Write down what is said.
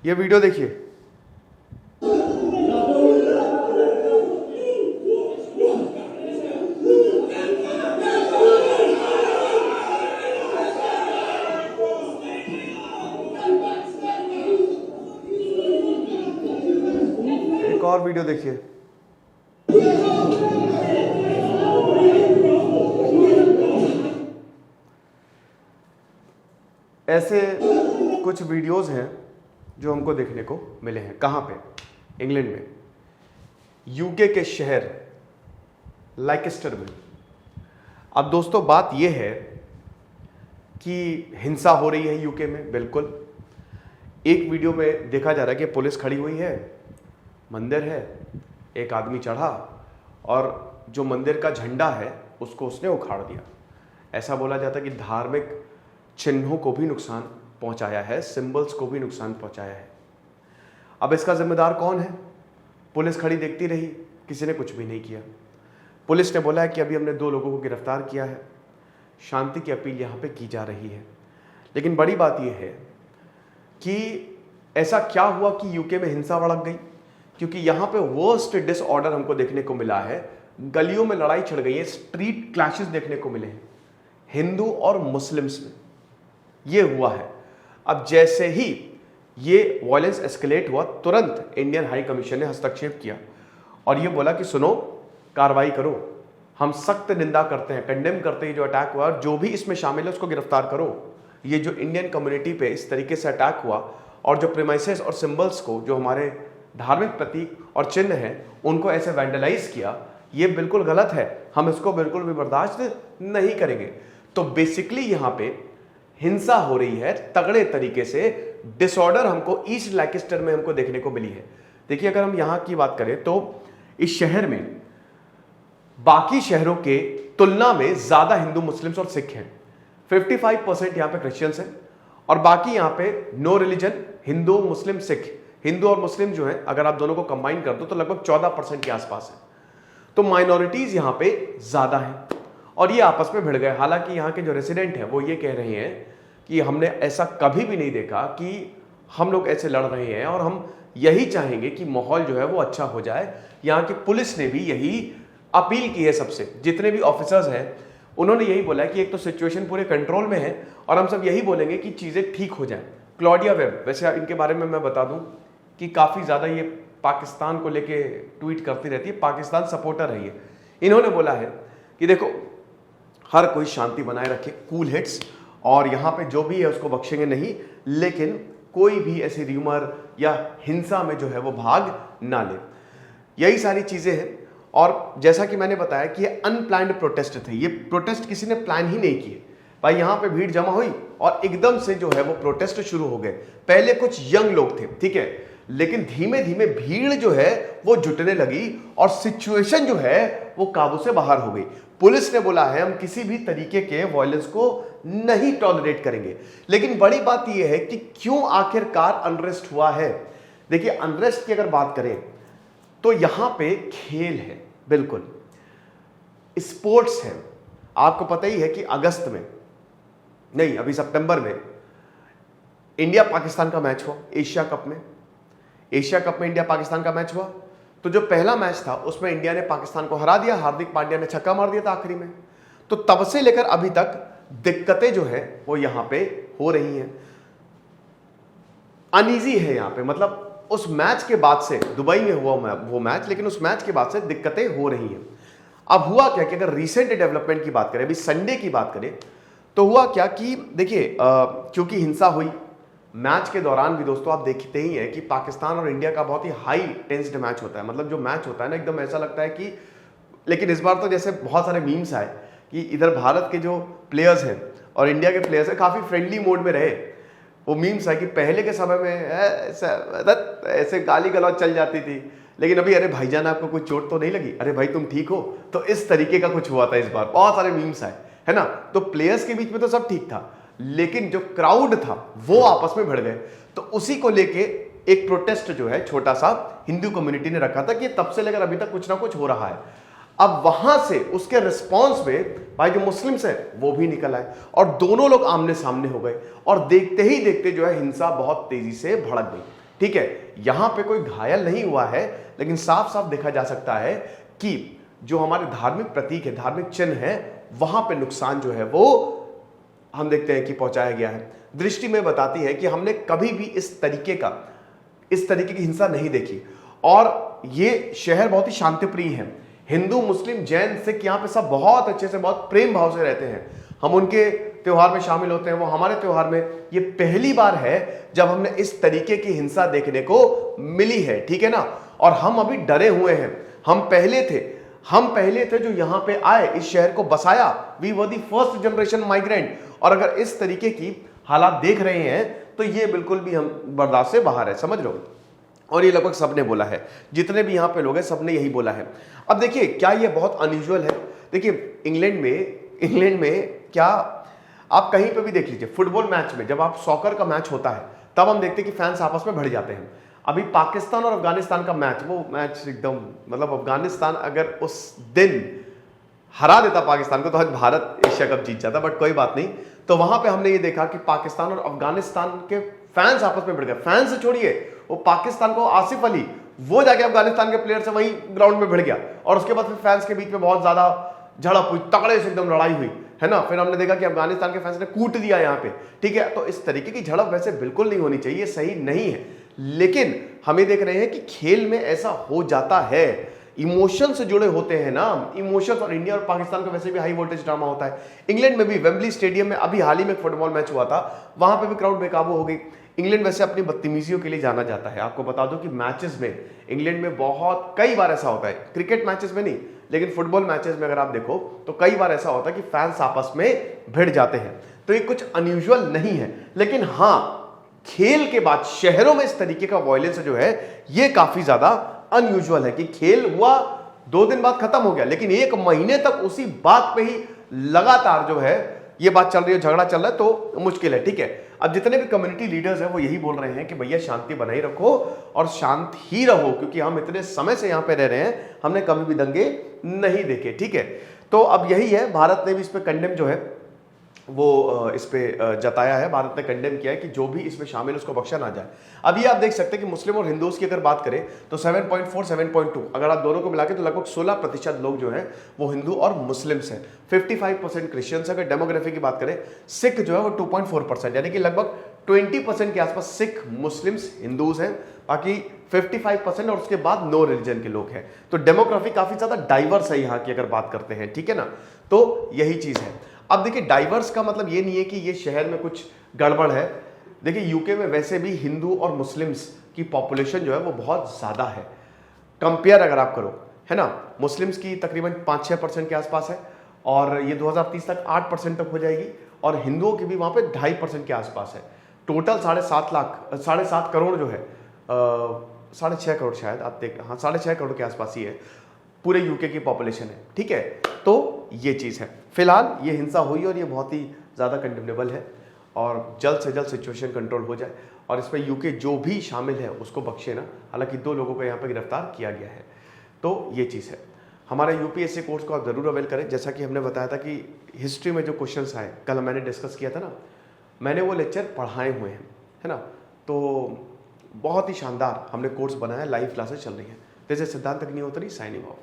ये वीडियो देखिए। एक और वीडियो देखिए। ऐसे कुछ वीडियोस हैं जो हमको देखने को मिले हैं। कहाँ पे? इंग्लैंड में, यूके के शहर लाइकेस्टर में। अब दोस्तों बात यह है कि हिंसा हो रही है यूके में, बिल्कुल। एक वीडियो में देखा जा रहा है कि पुलिस खड़ी हुई है, मंदिर है, एक आदमी चढ़ा और जो मंदिर का झंडा है उसको उसने उखाड़ दिया। ऐसा बोला जाता है कि धार्मिक चिन्हों को भी नुकसान पहुंचाया है, सिंबल्स को भी नुकसान पहुंचाया है। अब इसका जिम्मेदार कौन है? पुलिस खड़ी देखती रही, किसी ने कुछ भी नहीं किया। पुलिस ने बोला है कि अभी हमने 2 लोगों को गिरफ्तार किया है, शांति की अपील यहाँ पे की जा रही है। लेकिन बड़ी बात यह है कि ऐसा क्या हुआ कि यूके में हिंसा भड़क गई? क्योंकि यहाँ पे वर्स्ट डिसऑर्डर हमको देखने को मिला है, गलियों में लड़ाई छिड़ गई है, स्ट्रीट क्लैशेस देखने को मिले हैं हिंदू और मुस्लिम्स में। ये हुआ है। अब जैसे ही ये वायलेंस एस्केलेट हुआ, तुरंत इंडियन हाई कमीशन ने हस्तक्षेप किया और ये बोला कि सुनो, कार्रवाई करो, हम सख्त निंदा करते हैं, कंडेम करते हैं जो अटैक हुआ, जो भी इसमें शामिल है उसको गिरफ्तार करो। ये जो इंडियन कम्युनिटी पे इस तरीके से अटैक हुआ और जो प्रीमाइसेस और सिंबल्स को, जो हमारे धार्मिक प्रतीक और चिन्ह हैं, उनको ऐसे वैंडलाइज किया, ये बिल्कुल गलत है। हम इसको बिल्कुल भी बर्दाश्त नहीं करेंगे। तो बेसिकली यहाँ पे हिंसा हो रही है तगड़े तरीके से। डिसऑर्डर हमको ईस्ट लाइकेस्टर में हमको देखने को मिली है। देखिए, अगर हम यहाँ की बात करें तो इस शहर में बाकी शहरों के तुलना में ज्यादा हिंदू, मुस्लिम्स और सिख हैं। 55% यहाँ पे क्रिश्चियंस हैं और बाकी यहाँ पे नो रिलीजन, हिंदू, मुस्लिम, सिख। हिंदू और मुस्लिम जो है, अगर आप दोनों को कंबाइन कर दो तो लगभग 14% के आसपास है। तो माइनॉरिटीज यहाँ पे ज्यादा हैं और ये आपस में भिड़ गए। हालांकि यहाँ के जो रेसिडेंट हैं वो ये कह रहे हैं कि हमने ऐसा कभी भी नहीं देखा कि हम लोग ऐसे लड़ रहे हैं और हम यही चाहेंगे कि माहौल जो है वो अच्छा हो जाए। यहाँ की पुलिस ने भी यही अपील की है सबसे, जितने भी ऑफिसर्स हैं उन्होंने यही बोला है कि एक तो सिचुएशन पूरे कंट्रोल में है और हम सब यही बोलेंगे कि चीज़ें ठीक हो जाएं। क्लॉडिया वेब, वैसे इनके बारे में मैं बता दूं कि काफ़ी ज़्यादा ये पाकिस्तान को लेके ट्वीट करती रहती है, पाकिस्तान सपोर्टर है ये। इन्होंने बोला है कि देखो, हर कोई शांति बनाए रखे, कूल हिट्स, और यहाँ पे जो भी है उसको बख्शेंगे नहीं, लेकिन कोई भी ऐसी र्यूमर या हिंसा में जो है वो भाग ना ले। यही सारी चीज़ें हैं। और जैसा कि मैंने बताया कि ये अनप्लान्ड प्रोटेस्ट थे, ये प्रोटेस्ट किसी ने प्लान ही नहीं किए भाई। यहाँ पे भीड़ जमा हुई और एकदम से जो है वो प्रोटेस्ट शुरू हो गए। पहले कुछ यंग लोग थे, ठीक है, लेकिन धीमे धीमे भीड़ जो है वो जुटने लगी और सिचुएशन जो है वो काबू से बाहर हो गई। पुलिस ने बोला है हम किसी भी तरीके के वायलेंस को नहीं टॉलरेट करेंगे। लेकिन बड़ी बात यह है कि क्यों आखिरकार अनरेस्ट हुआ है। देखिए, अनरेस्ट की अगर बात करें तो यहां पे खेल है, बिल्कुल स्पोर्ट्स है। आपको पता ही है कि अगस्त में नहीं, अभी सितंबर में इंडिया पाकिस्तान का मैच हुआ एशिया कप में। एशिया कप में इंडिया पाकिस्तान का मैच हुआ तो जो पहला मैच था उसमें इंडिया ने पाकिस्तान को हरा दिया, हार्दिक पांड्या ने छक्का मार दिया था आखिरी में। तो तब से लेकर अभी तक दिक्कतें जो है वो यहां पे हो रही हैं, अनईजी है यहां पे। मतलब उस मैच के बाद से, दुबई में हुआ वो मैच, लेकिन उस मैच के बाद से दिक्कतें हो रही हैं। अब हुआ क्या कि अगर रिसेंट डेवलपमेंट की बात करें, अभी संडे की बात करें, तो हुआ क्या कि देखिए, क्योंकि हिंसा हुई मैच के दौरान भी दोस्तों, आप देखते ही हैं कि पाकिस्तान और इंडिया का बहुत ही हाई टेंस्ड मैच होता है। मतलब जो मैच होता है ना, एकदम ऐसा लगता है कि, लेकिन इस बार तो जैसे बहुत सारे मीम्स आए कि इधर भारत के जो प्लेयर्स हैं और इंडिया के प्लेयर्स हैं काफ़ी फ्रेंडली मोड में रहे। वो मीम्स है कि पहले के समय में ऐसे गाली गलौज चल जाती थी, लेकिन अभी अरे भाईजान आपको कोई चोट तो नहीं लगी, अरे भाई तुम ठीक हो, तो इस तरीके का कुछ हुआ था इस बार। बहुत सारे मीम्स आए, है ना। तो प्लेयर्स के बीच में तो सब ठीक था, लेकिन जो क्राउड था वो आपस में भिड़ गए। तो उसी को लेके एक प्रोटेस्ट जो है छोटा सा हिंदू कम्युनिटी ने रखा था कि तब से लेकर अभी तक कुछ ना कुछ हो रहा है। अब वहां से उसके रिस्पॉन्स में भाई जो मुस्लिम्स हैं वो भी निकल आए और दोनों लोग आमने सामने हो गए और देखते ही देखते जो है हिंसा बहुत तेजी से भड़क गई। ठीक है, यहां पे कोई घायल नहीं हुआ है, लेकिन साफ साफ देखा जा सकता है कि जो हमारे धार्मिक प्रतीक है, धार्मिक चिन्ह है, वहां पे नुकसान जो है वो हम देखते हैं कि पहुंचाया गया है। दृष्टि में बताती है कि हमने कभी भी इस तरीके की हिंसा नहीं देखी, और ये शहर बहुत ही शांतिप्रिय है। हिंदू, मुस्लिम, जैन, सिख यहाँ पे सब बहुत अच्छे से, बहुत प्रेम भाव से रहते हैं। हम उनके त्योहार में शामिल होते हैं, वो हमारे त्योहार में। ये पहली बार है जब हमने इस तरीके की हिंसा देखने को मिली है, ठीक है ना। और हम अभी डरे हुए हैं। हम पहले थे जो यहां पे आए, इस शहर को बसाया। We were the first generation migrant. और अगर इस तरीके की हालात देख रहे हैं तो ये बिल्कुल भी हम बर्दाश्त से बाहर है, समझ लो। और ये लगभग सबने बोला है, जितने भी यहां पे लोग हैं सबने यही बोला है। अब देखिए, क्या ये बहुत अनयूजुअल है? देखिए, इंग्लैंड में क्या आप कहीं पे भी देख लीजिए, फुटबॉल मैच में जब आप सॉकर का मैच होता है तब हम देखते हैं कि फैंस आपस में भिड़ जाते हैं। अभी पाकिस्तान और अफगानिस्तान का मैच, वो मैच एकदम, मतलब अफगानिस्तान अगर उस दिन हरा देता पाकिस्तान को तो आज भारत एशिया कप जीत जाता, बट कोई बात नहीं। तो वहां पे हमने ये देखा कि पाकिस्तान और अफगानिस्तान के फैंस आपस में भिड़ गए। फैंस से छोड़िए, वो पाकिस्तान को आसिफ अली, वो जाके अफगानिस्तान के प्लेयर से वहीं ग्राउंड में भिड़ गया, और उसके बाद फिर फैंस के बीच में बहुत ज्यादा झड़प हुई, तगड़े से एकदम लड़ाई हुई, है ना। फिर हमने देखा कि अफगानिस्तान के फैंस ने कूट दिया यहाँ पे, ठीक है। तो इस तरीके की झड़प वैसे बिल्कुल नहीं होनी चाहिए, सही नहीं है। लेकिन हम ये देख रहे हैं कि खेल में ऐसा हो जाता है, इमोशन से जुड़े होते हैं ना, इमोशंस। और इंडिया और पाकिस्तान का वैसे भी हाई वोल्टेज ड्रामा होता है। इंग्लैंड में भी वेम्बली स्टेडियम में अभी हाल ही में एक फुटबॉल मैच हुआ था, वहां पे भी क्राउड बेकाबू हो गई। इंग्लैंड वैसे अपनी बदतमीजियों के लिए जाना जाता है। आपको बता दो कि मैचेस में इंग्लैंड में बहुत कई बार ऐसा होता है, क्रिकेट मैचेस में नहीं, लेकिन फुटबॉल मैचेस में अगर आप देखो तो कई बार ऐसा होता है कि फैंस आपस में भिड़ जाते हैं। तो ये कुछ अनयूजुअल नहीं है। लेकिन हाँ, खेल के बाद शहरों में इस तरीके का वायलेंस जो है ये काफी ज्यादा अनयूजुअल है कि खेल हुआ, 2 दिन बाद खत्म हो गया, लेकिन 1 महीने तक उसी बात पे ही लगातार जो है ये बात चल रही है, झगड़ा चल रहा है, तो मुश्किल है, ठीक है। अब जितने भी कम्युनिटी लीडर्स हैं वो यही बोल रहे हैं कि भैया शांति बनाई रखो और शांत ही रहो, क्योंकि हम इतने समय से यहां पे रह रहे हैं, हमने कभी भी दंगे नहीं देखे, ठीक है। तो अब यही है, भारत ने भी इस पे कंडेम जो है वो इस पे जताया है। भारत ने कंडेम किया है कि जो भी इसमें शामिल उसको बख्शा ना जाए। अब ये आप देख सकते हैं कि मुस्लिम और हिंदूज की अगर बात करें तो 7.4 7.2 अगर आप दोनों को मिला के तो लगभग 16% लोग जो हैं वो हिंदू और मुस्लिम्स हैं। 55% क्रिश्चियंस। अगर डेमोग्राफी की बात करें, सिख जो है वो 2.4%, यानी कि लगभग 20% के आसपास सिख, मुस्लिम्स, हिंदूज हैं, बाकी 55% और उसके बाद नो रिलीजन के लोग हैं। तो डेमोग्राफी काफी ज्यादा डाइवर्स है यहाँ की अगर बात करते हैं, ठीक है ना। तो यही चीज है। अब देखिए, डाइवर्स का मतलब ये नहीं है कि ये शहर में कुछ गड़बड़ है। देखिए, यूके में वैसे भी हिंदू और मुस्लिम्स की पॉपुलेशन जो है वो बहुत ज्यादा है, कंपेयर अगर आप करो, है ना। मुस्लिम्स की तकरीबन 5-6% के आसपास है, और ये 2030 तक 8% तक हो जाएगी, और हिंदुओं की भी वहां पे 2.5% के आसपास है। टोटल 7.5 करोड़ जो है, 6.5 करोड़ शायद, आप देख, हाँ 6.5 करोड़ के आसपास ही है पूरे यूके की पॉपुलेशन है, ठीक है। तो ये चीज है। फिलहाल ये हिंसा हुई और ये बहुत ही ज्यादा कंडेमनेबल है, और जल्द से जल्द सिचुएशन कंट्रोल हो जाए और इसमें यूके जो भी शामिल है उसको बख्शे ना। हालांकि 2 लोगों को यहाँ पे गिरफ्तार किया गया है। तो ये चीज़ है। हमारे यूपीएससी कोर्स को आप जरूर अवेल करें। जैसा कि हमने बताया था कि हिस्ट्री में जो क्वेश्चंस आए, कल मैंने डिस्कस किया था ना, मैंने वो लेक्चर पढ़ाए हुए हैं, है ना। तो बहुत ही शानदार हमने कोर्स बनाया, लाइव क्लासेस चल रही हैं। जैसे सिद्धांत अग्निहोत्री साइनिंग ऑफ।